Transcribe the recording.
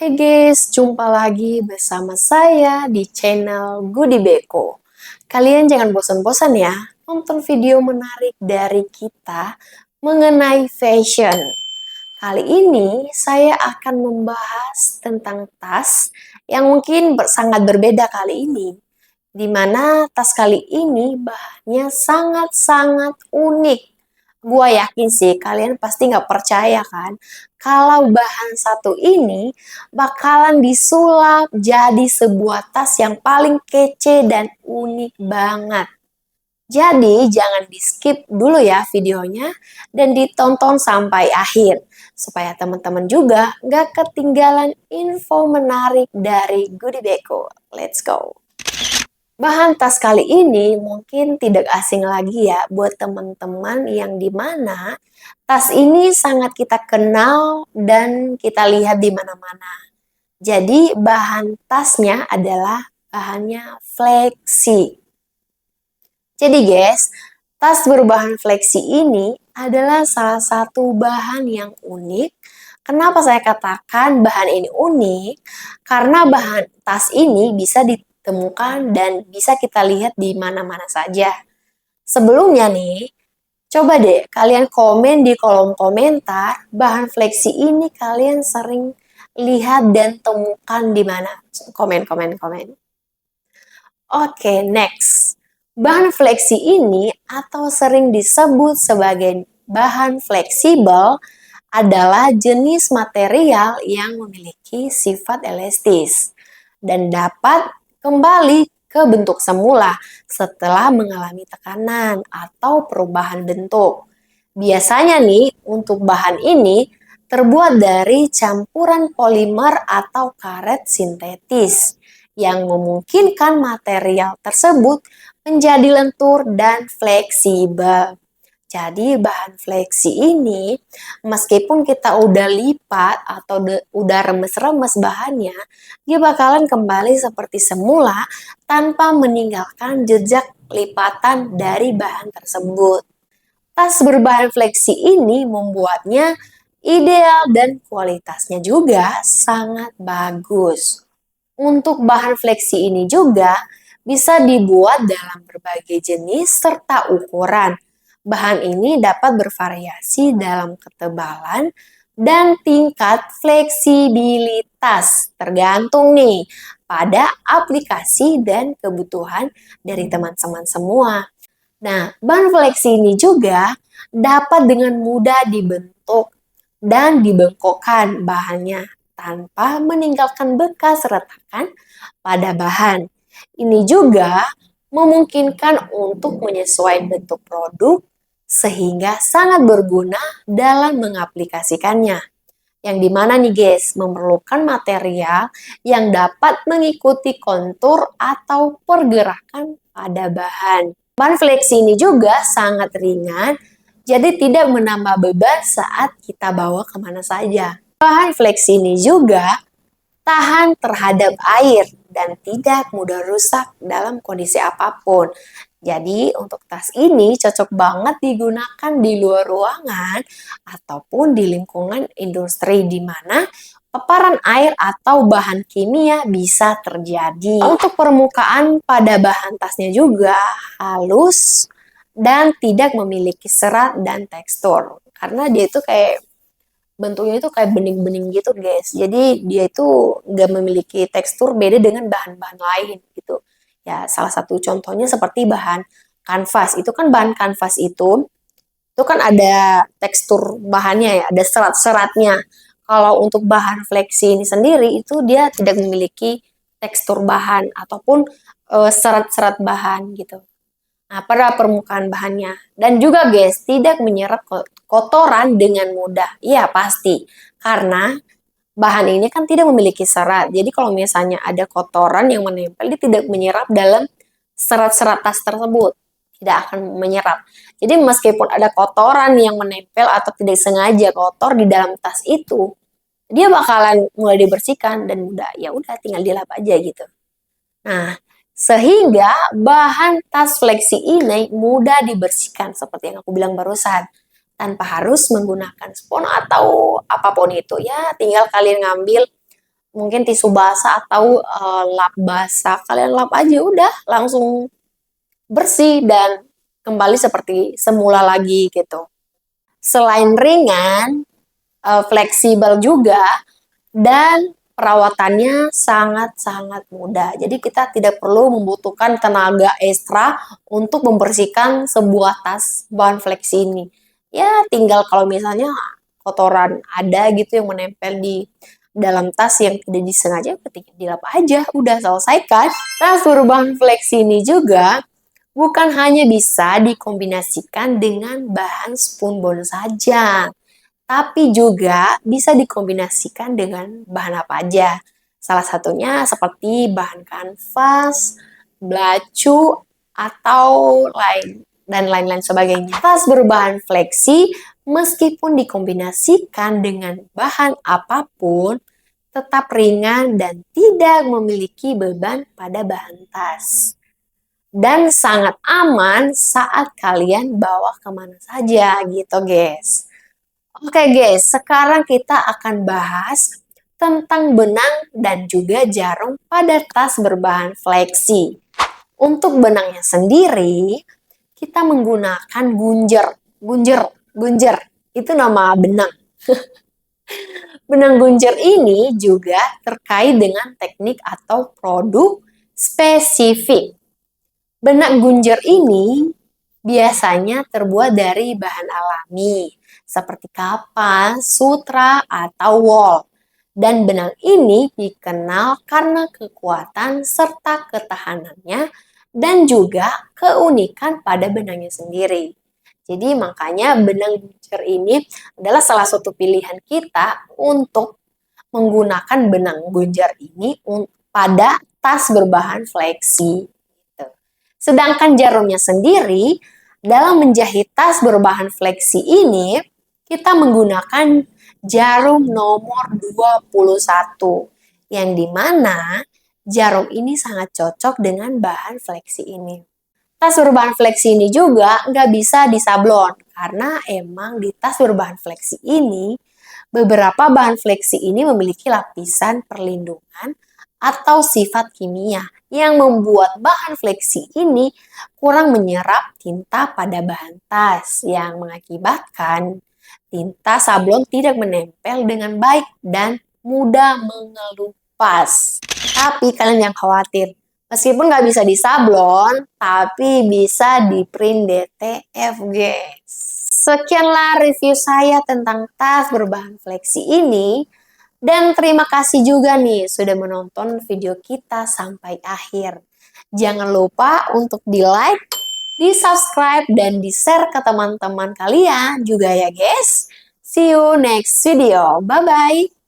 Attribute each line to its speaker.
Speaker 1: Hai guys, jumpa lagi bersama saya di channel Goody Beko. Kalian jangan bosan-bosan ya, nonton video menarik dari kita mengenai fashion. Kali ini saya akan membahas tentang tas yang mungkin sangat berbeda kali ini. Di mana tas kali ini bahannya sangat-sangat unik. Gua yakin sih kalian pasti nggak percaya kan kalau bahan satu ini bakalan disulap jadi sebuah tas yang paling kece dan unik banget. Jadi jangan di skip dulu ya videonya dan ditonton sampai akhir supaya teman-teman juga nggak ketinggalan info menarik dari Goody Beko. Let's go! Bahan tas kali ini mungkin tidak asing lagi ya buat teman-teman yang dimana tas ini sangat kita kenal dan kita lihat di mana-mana. Jadi bahan tasnya adalah bahannya fleksi. Jadi guys, tas berbahan fleksi ini adalah salah satu bahan yang unik. Kenapa saya katakan bahan ini unik? Karena bahan tas ini bisa ditemukan dan bisa kita lihat di mana-mana saja. Sebelumnya nih, coba deh kalian komen di kolom komentar bahan fleksi ini kalian sering lihat dan temukan di mana. Komen, komen, komen. Oke, next. Bahan fleksi ini atau sering disebut sebagai bahan fleksibel adalah jenis material yang memiliki sifat elastis dan dapat kembali ke bentuk semula setelah mengalami tekanan atau perubahan bentuk. Biasanya nih, untuk bahan ini terbuat dari campuran polimer atau karet sintetis yang memungkinkan material tersebut menjadi lentur dan fleksibel. Jadi bahan fleksi ini meskipun kita udah lipat atau udah remes-remes bahannya, dia bakalan kembali seperti semula tanpa meninggalkan jejak lipatan dari bahan tersebut. Tas berbahan fleksi ini membuatnya ideal dan kualitasnya juga sangat bagus. Untuk bahan fleksi ini juga bisa dibuat dalam berbagai jenis serta ukuran. Bahan ini dapat bervariasi dalam ketebalan dan tingkat fleksibilitas tergantung nih pada aplikasi dan kebutuhan dari teman-teman semua. Nah, bahan fleksi ini juga dapat dengan mudah dibentuk dan dibengkokkan bahannya tanpa meninggalkan bekas retakan pada bahan. Ini juga memungkinkan untuk menyesuaikan bentuk produk sehingga sangat berguna dalam mengaplikasikannya. Yang dimana nih guys, memerlukan material yang dapat mengikuti kontur atau pergerakan pada bahan. Bahan fleksi ini juga sangat ringan, jadi tidak menambah beban saat kita bawa kemana saja. Bahan fleksi ini juga tahan terhadap air dan tidak mudah rusak dalam kondisi apapun. Jadi untuk tas ini cocok banget digunakan di luar ruangan ataupun di lingkungan industri di mana paparan air atau bahan kimia bisa terjadi. Untuk permukaan pada bahan tasnya juga halus dan tidak memiliki serat dan tekstur. Karena dia itu kayak bentuknya itu kayak bening-bening gitu guys. Jadi dia itu nggak memiliki tekstur beda dengan bahan-bahan lain gitu. Ya salah satu contohnya seperti bahan kanvas. Itu kan bahan kanvas itu kan ada tekstur bahannya ya, ada serat-seratnya. Kalau untuk bahan fleksi ini sendiri itu dia tidak memiliki tekstur bahan ataupun serat-serat bahan gitu. Nah, pada permukaan bahannya. Dan juga guys, tidak menyerap kotoran dengan mudah. Iya, pasti. Karena bahan ini kan tidak memiliki serat. Jadi kalau misalnya ada kotoran yang menempel, dia tidak menyerap dalam serat-serat tas tersebut. Tidak akan menyerap. Jadi meskipun ada kotoran yang menempel atau tidak sengaja kotor di dalam tas itu, dia bakalan mulai dibersihkan dan mudah. Ya udah, tinggal dilap aja gitu. Nah, sehingga bahan tas fleksi ini mudah dibersihkan seperti yang aku bilang barusan. Tanpa harus menggunakan spons atau apapun itu ya, tinggal kalian ngambil mungkin tisu basah atau lap basah, kalian lap aja udah langsung bersih dan kembali seperti semula lagi gitu. Selain ringan, fleksibel juga, dan perawatannya sangat-sangat mudah. Jadi kita tidak perlu membutuhkan tenaga ekstra untuk membersihkan sebuah tas bahan fleksi ini. Ya tinggal kalau misalnya kotoran ada gitu yang menempel di dalam tas yang tidak disengaja, ketika dilap aja, udah selesai kan? Tas berbahan fleksi ini juga bukan hanya bisa dikombinasikan dengan bahan spunbond saja, tapi juga bisa dikombinasikan dengan bahan apa aja. Salah satunya seperti bahan kanvas, belacu, atau lain-lain sebagainya. Tas berbahan fleksi meskipun dikombinasikan dengan bahan apapun tetap ringan dan tidak memiliki beban pada bahan tas. Dan sangat aman saat kalian bawa kemana saja gitu guys. Oke guys, sekarang kita akan bahas tentang benang dan juga jarum pada tas berbahan fleksi. Untuk benangnya sendiri, kita menggunakan gunjer. Gunjer. Itu nama benang. Benang gunjer ini juga terkait dengan teknik atau produk spesifik. Benang gunjer ini biasanya terbuat dari bahan alami, seperti kapas, sutra, atau wol. Dan benang ini dikenal karena kekuatan serta ketahanannya dan juga keunikan pada benangnya sendiri. Jadi makanya benang gunjer ini adalah salah satu pilihan kita untuk menggunakan benang gunjer ini pada tas berbahan fleksi. Sedangkan jarumnya sendiri, dalam menjahit tas berbahan fleksi ini, kita menggunakan jarum nomor 21, yang dimana jarum ini sangat cocok dengan bahan fleksi ini. Tas berbahan fleksi ini juga nggak bisa disablon, karena emang di tas berbahan fleksi ini, beberapa bahan fleksi ini memiliki lapisan perlindungan atau sifat kimia yang membuat bahan fleksi ini kurang menyerap tinta pada bahan tas yang mengakibatkan tinta sablon tidak menempel dengan baik dan mudah mengelupas. Tapi kalian jangan khawatir, meskipun nggak bisa disablon, tapi bisa di print DTF guys. Sekianlah review saya tentang tas berbahan fleksi ini. Dan terima kasih juga nih sudah menonton video kita sampai akhir. Jangan lupa untuk di-like, di-subscribe, dan di-share ke teman-teman kalian juga ya guys. See you next video. Bye-bye.